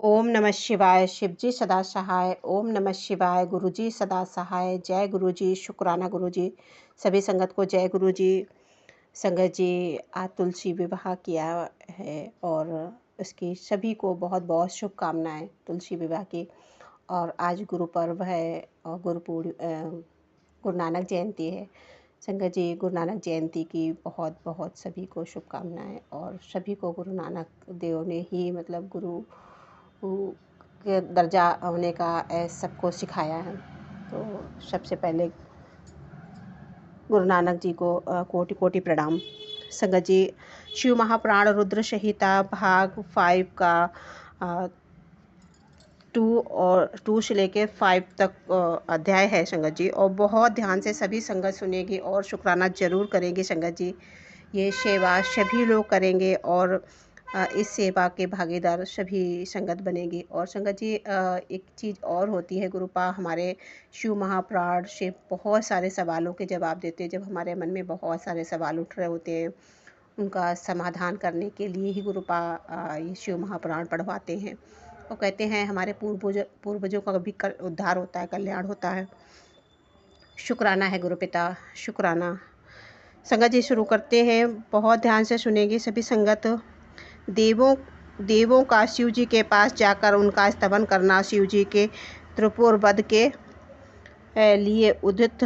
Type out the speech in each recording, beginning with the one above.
ओम नमः शिवाय। शिवजी सदा सहाय। ओम नमः शिवाय। गुरुजी सदा सहाय। जय गुरुजी। शुक्राना गुरुजी। सभी संगत को जय गुरुजी। संगत जी, आज तुलसी विवाह किया है और इसकी सभी को बहुत बहुत शुभकामनाएं तुलसी विवाह की। और आज गुरु पर्व है और गुरु नानक जयंती है। संगत जी, गुरु नानक जयंती की बहुत बहुत सभी को शुभकामनाएं। और सभी को गुरु नानक देव ने ही गुरु के दर्जा होने का सबको सिखाया है। तो सबसे पहले गुरु नानक जी को कोटि कोटि प्रणाम। संगत जी, शिव महापुराण रुद्र संहिता भाग 5 का 2 से लेके 5 तक अध्याय है संगत जी। और बहुत ध्यान से सभी संगत सुनेगी और शुक्राना जरूर करेंगे संगत जी। ये सेवा सभी लोग करेंगे और इस सेवा के भागीदार सभी संगत बनेगी। और संगत जी, एक चीज़ और होती है, गुरुपा हमारे शिव महापुराण से बहुत सारे सवालों के जवाब देते हैं। जब हमारे मन में बहुत सारे सवाल उठ रहे होते हैं, उनका समाधान करने के लिए ही गुरुपा ये शिव महापुराण पढ़वाते हैं। और कहते हैं हमारे पूर्वजों का भी उद्धार होता है, कल्याण होता है। शुक्राना है गुरुपिता, शुक्राना। संगत जी, शुरू करते हैं। बहुत ध्यान से सुनेंगे सभी संगत। देवों का शिव जी के पास जाकर उनका स्तवन करना, शिव जी के त्रिपुर वध के लिए उदित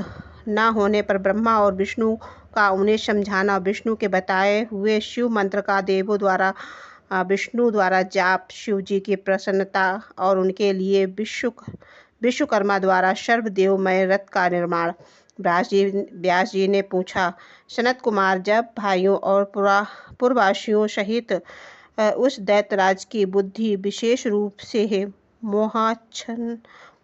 न होने पर ब्रह्मा और विष्णु का उन्हें समझाना, विष्णु के बताए हुए शिव मंत्र का देवों द्वारा विष्णु द्वारा जाप, शिव जी की प्रसन्नता और उनके लिए विश्वकर्मा द्वारा सर्वदेवमय रथ का निर्माण। व्यास जी ने पूछा, सनत कुमार, जब भाइयों और पूर्ववासियों सहित उस दैत्यराज की बुद्धि विशेष रूप से मोहाच्छन्न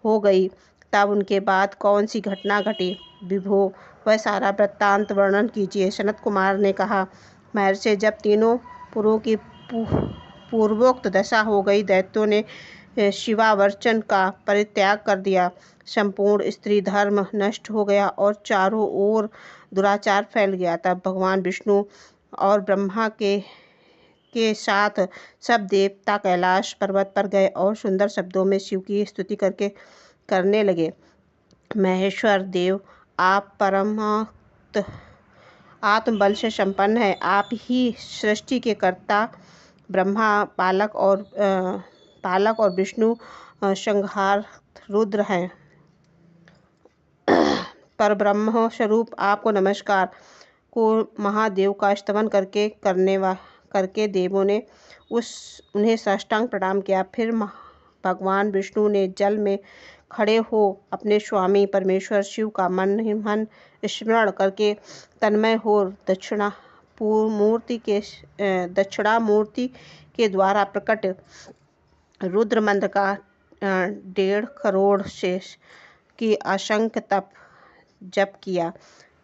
हो गई, तब उनके बाद कौन सी घटना घटी? विभो, वह सारा वृत्तांत वर्णन कीजिए। सनत कुमार ने कहा, महर्षि, जब तीनों पुरों की पूर्वोक्त दशा हो गई, दैत्यों ने शिवावर्चन का परित्याग कर दिया, संपूर्ण स्त्री धर्म नष्ट हो गया और चारों ओर दुराचार फैल गया। तब भगवान विष्णु और ब्रह्मा के साथ सब देवता कैलाश पर्वत पर गए और सुंदर शब्दों में शिव की स्तुति करने लगे। महेश्वर देव, आप परमात्म आत्मबल से संपन्न है। आप ही सृष्टि के कर्ता, ब्रह्मा पालक और विष्णु संहार रुद्र हैं। पर ब्रह्म स्वरूप आपको नमस्कार। को महादेव का स्तवन करके देवों ने उन्हें साष्टांग प्रणाम किया। फिर भगवान विष्णु ने जल में खड़े हो अपने स्वामी परमेश्वर शिव का मन स्मरण करके तन्मय हो दक्षिणामूर्ति के द्वारा प्रकट रुद्र मंत्र का 1.5 करोड़ शेष की असंख्य तप जप किया।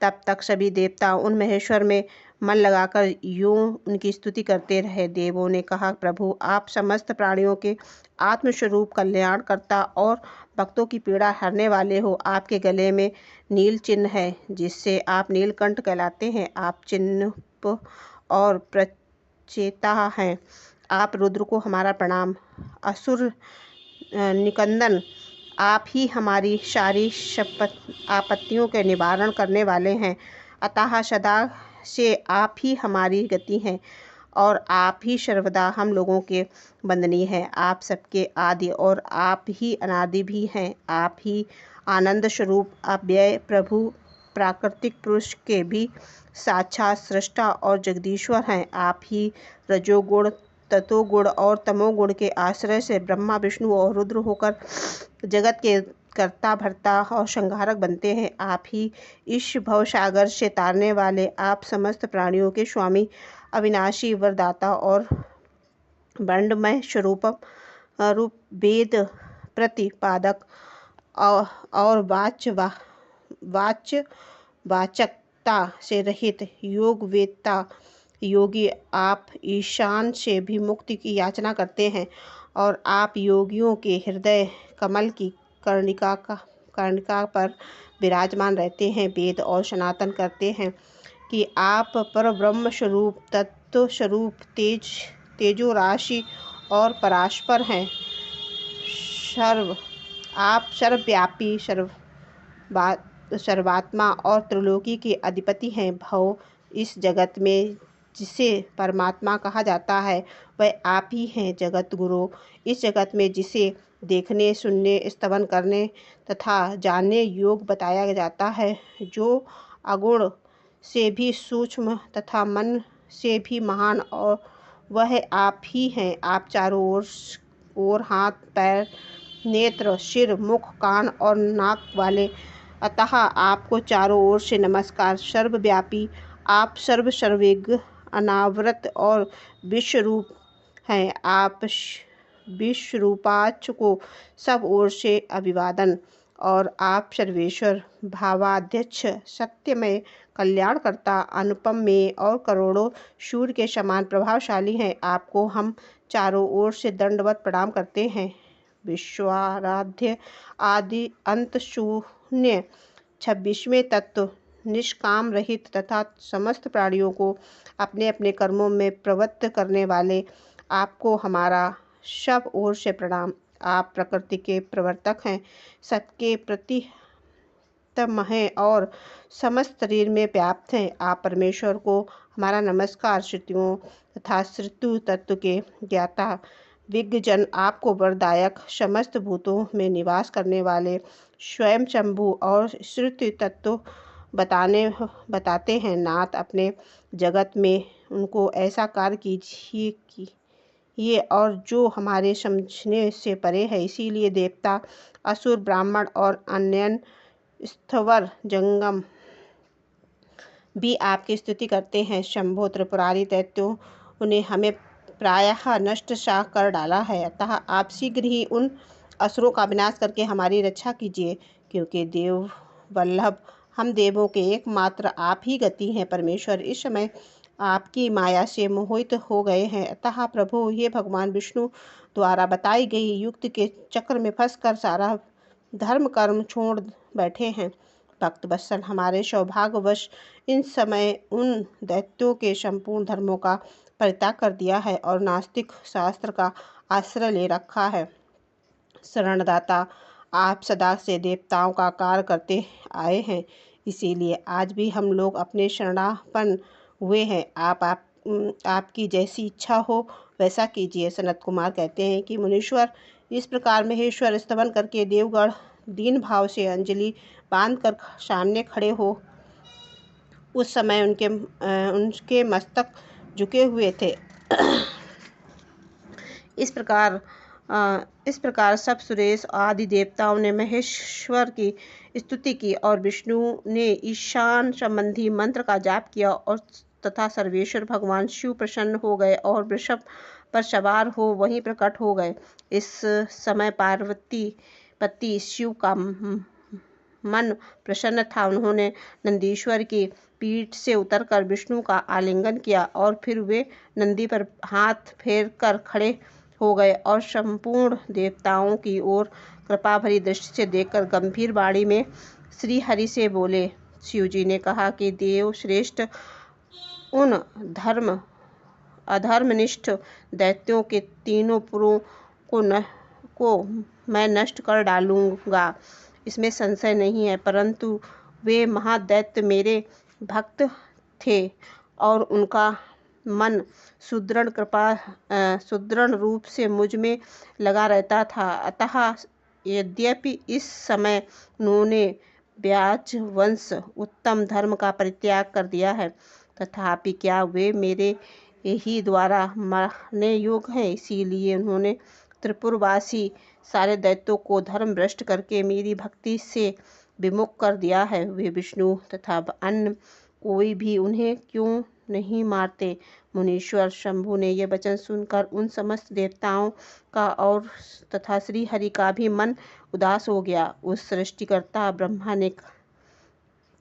तब तक सभी देवता उन महेश्वर में मन लगाकर यूं उनकी स्तुति करते रहे। देवों ने कहा, प्रभु, आप समस्त प्राणियों के आत्मस्वरूप कल्याण करता और भक्तों की पीड़ा हरने वाले हो। आपके गले में नील चिन्ह है, जिससे आप नीलकंठ कहलाते हैं। आप चिन्ह और प्रचेता हैं। आप रुद्र को हमारा प्रणाम। असुर निकंदन, आप ही हमारी सारी आपत्तियों के निवारण करने वाले हैं। अतः सदा से आप ही हमारी गति हैं और आप ही सर्वदा हम लोगों के वंदनीय हैं। आप सबके आदि और आप ही अनादि भी हैं। आप ही आनंद स्वरूप, अव्यय प्रभु, प्राकृतिक पुरुष के भी साक्षात सृष्टा और जगदीश्वर हैं। आप ही रजोगुण, तत्वगुण और तमोगुण के आश्रय से ब्रह्मा विष्णु और रुद्र होकर जगत के कर्ता भर्ता और संहारक बनते हैं। आप ही इस भवसागर से तारने वाले, आप समस्त प्राणियों के स्वामी, अविनाशी वरदाता और वर्णमय स्वरूप वेद प्रतिपादक और वाचकता से रहित योग वेदता योगी, आप ईशान से भी मुक्ति की याचना करते हैं और आप योगियों के हृदय कमल की कर्णिका पर विराजमान रहते हैं। वेद और सनातन करते हैं कि आप पर ब्रह्म स्वरूप, तत्व स्वरूप, तेजो राशि और पराशपर हैं। आप सर्वव्यापी, सर्वात्मा और त्रिलोकी के अधिपति हैं। भव, इस जगत में जिसे परमात्मा कहा जाता है वह आप ही हैं। जगत गुरु, इस जगत में जिसे देखने, सुनने, स्तवन करने तथा जानने योग्य बताया जाता है, जो अगुण से भी सूक्ष्म तथा मन से भी महान, और वह आप ही हैं। आप चारों ओर हाथ, पैर, नेत्र, सिर, मुख, कान और नाक वाले, अतः आपको चारों ओर से नमस्कार। सर्वव्यापी, आप सर्वज्ञ, अनावृत और विश्वरूप हैं। आप विश्वरूपाक्ष को सब ओर से अभिवादन। और आप सर्वेश्वर, भावाध्यक्ष, सत्यमय, कल्याणकर्ता, अनुपम में और करोड़ों सूर्य के समान प्रभावशाली हैं। आपको हम चारों ओर से दंडवत प्रणाम करते हैं। विश्वाराध्य, आदि अंत शून्य, 26वें तत्व, निष्काम रहित तथा समस्त प्राणियों को अपने अपने कर्मों में प्रवृत्त करने वाले, आपको हमारा सब ओर से प्रणाम। आप प्रकृति के प्रवर्तक हैं, सबके प्रति तम हैं और समस्त शरीर में व्याप्त हैं। आप परमेश्वर को हमारा नमस्कार। श्रुतियों तथा श्रुतु तत्व के ज्ञाता विज्ञ जन आपको वरदायक, समस्त भूतों में निवास करने वाले स्वयं शंभु और श्रुति तत्व बताते हैं। नाथ, अपने जगत में उनको ऐसा कार्य कीजिए कि ये और जो हमारे समझने से परे है। इसीलिए देवता, असुर, ब्राह्मण और अन्य स्थवर जंगम भी आपकी स्तुति करते हैं। शंभो, त्रिपुरारी दैत्यों उन्हें हमें प्रायः नष्ट सा कर डाला है, अतः आप शीघ्र ही उन असुरों का विनाश करके हमारी रक्षा कीजिए, क्योंकि देव वल्लभ हम देवों के एकमात्र आप ही गति हैं। परमेश्वर इस समय आपकी माया से मोहित हो गए हैं, अतः प्रभु ये भगवान विष्णु द्वारा बताई गई युक्ति के चक्र में फंसकर सारा धर्म कर्म छोड़ बैठे हैं। भक्त वत्सल, हमारे सौभाग्यवश इन समय उन दैत्यों के संपूर्ण धर्मों का परित्याग कर दिया है और नास्तिक शास्त्र का आश्रय ले रखा है। शरणदाता, आप सदा से देवताओं का कार्य करते आए हैं, इसीलिए आज भी हम लोग अपने शरणापन्न हुए हैं। आपकी जैसी इच्छा हो वैसा कीजिए। सनत कुमार कहते हैं कि मुनीश्वर, इस प्रकार महेश्वर स्तवन करके देवगण दीन भाव से अंजलि बांधकर सामने खड़े हो। उस समय उनके मस्तक झुके हुए थे। इस प्रकार सब सुरेश आदि देवताओं ने महेश्वर की स्तुति की और विष्णु ने ईशान संबंधी मंत्र का जाप किया और तथा सर्वेश्वर भगवान शिव प्रसन्न हो गए और वृषभ पर सवार हो वहीं प्रकट हो गए। इस समय पार्वती पति शिव का मन प्रसन्न था। उन्होंने नंदीश्वर की पीठ से उतरकर विष्णु का आलिंगन किया और फिर वे नंदी पर हाथ फेर कर खड़े हो गए और संपूर्ण देवताओं की ओर कृपा भरी दृष्टि से देखकर गंभीर वाणी में श्री हरि से बोले। शिव जी ने कहा कि देव श्रेष्ठ, उन अधर्मनिष्ठ दैत्यों के तीनों पुरों को मैं नष्ट कर डालूंगा, इसमें संशय नहीं है, परंतु वे महादैत्य मेरे भक्त थे और उनका मन सुदृढ़ रूप से मुझ में लगा रहता था। अतः यद्यपि इस समय उन्होंने व्याज वंश उत्तम धर्म का परित्याग कर दिया है, तथापि क्या वे मेरे ही द्वारा मरने योग्य हैं। इसीलिए उन्होंने त्रिपुरवासी सारे दैत्यों को धर्म भ्रष्ट करके मेरी भक्ति से विमुख कर दिया है। वे विष्णु तथा अन्य कोई भी उन्हें क्यों नहीं मारते। मुनीश्वर शंभु ने यह वचन सुनकर उन समस्त देवताओं का और तथा श्री हरि का भी मन उदास हो गया। उस सृष्टिकर्ता ब्रह्मा ने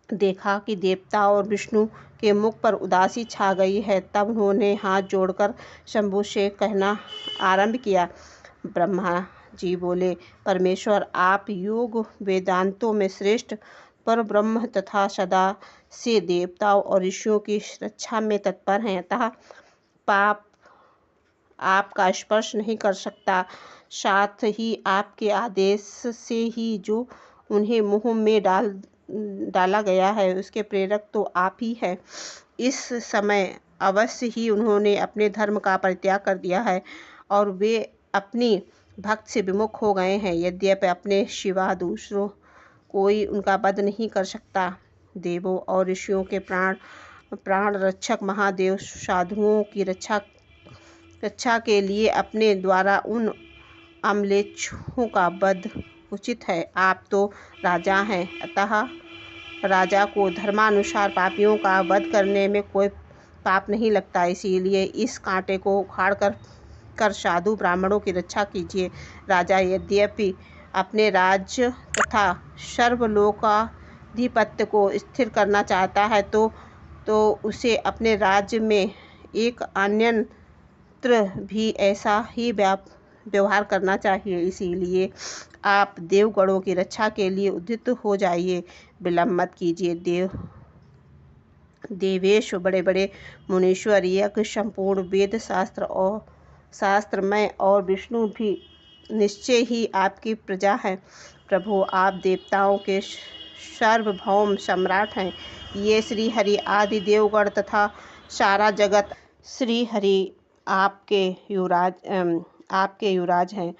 देखा कि देवता और विष्णु के मुख पर उदासी छा गई है, तब उन्होंने हाथ जोड़कर शंभु से कहना आरंभ किया। ब्रह्मा जी बोले, परमेश्वर, आप योग वेदांतों में श्रेष्ठ पर ब्रह्म तथा सदा से देवताओं और ऋषियों की रक्षा में तत्पर हैं, अतः आपका स्पर्श नहीं कर सकता। साथ ही आपके आदेश से ही जो उन्हें मुंह में डाला गया है उसके प्रेरक तो आप ही हैं। इस समय अवश्य ही उन्होंने अपने धर्म का परित्याग कर दिया है और वे अपनी भक्त से विमुख हो गए हैं। यद्यपि अपने सिवा दूसरों कोई उनका वध नहीं कर सकता। देवों और ऋषियों के प्राण रक्षक महादेव साधुओं की रक्षा के लिए अपने द्वारा उन अम्लेच्छों का वध उचित है। आप तो राजा हैं, अतः राजा को धर्मानुसार पापियों का वध करने में कोई पाप नहीं लगता। इसीलिए इस कांटे को उखाड़ कर साधु ब्राह्मणों की रक्षा कीजिए। राजा यद्यपि अपने राज्य तथा सर्वलोकाधिपत्य को स्थिर करना चाहता है तो उसे अपने राज्य में एक अन्यत्र भी ऐसा ही व्यवहार करना चाहिए। इसीलिए आप देवगणों की रक्षा के लिए उद्यत हो जाइए, विलंब मत कीजिए। देवेश, बड़े बड़े मुनीश्वर, यज्ञ, संपूर्ण वेद शास्त्रमय और विष्णु भी निश्चय ही आपकी प्रजा है। प्रभु, आप देवताओं के सार्वभौम सम्राट हैं। ये श्री हरि आदि देवगण तथा सारा जगत श्री हरि आपके युवराज हैं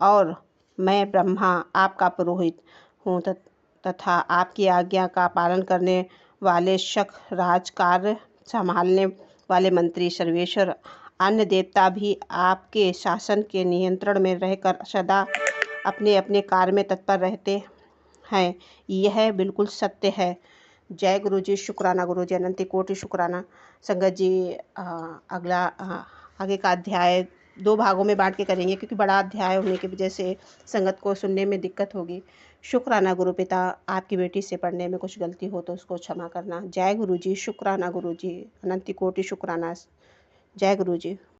और मैं ब्रह्मा आपका पुरोहित हूँ तथा आपकी आज्ञा का पालन करने वाले शक राज कार्य संभालने वाले मंत्री सर्वेश्वर अन्य देवता भी आपके शासन के नियंत्रण में रहकर सदा अपने अपने कार्य में तत्पर रहते हैं। यह बिल्कुल सत्य है। जय गुरु जी। शुक्राना गुरु जी, अनंत कोटि शुक्राना। संगत जी, आगे का अध्याय 2 भागों में बांट के करेंगे क्योंकि बड़ा अध्याय होने की वजह से संगत को सुनने में दिक्कत होगी। शुक्राना गुरु पिता, आपकी बेटी से पढ़ने में कुछ गलती हो तो उसको क्षमा करना। जय गुरु जी। शुक्राना गुरु जी, अनंत कोटि शुक्राना। जय गुरु जी।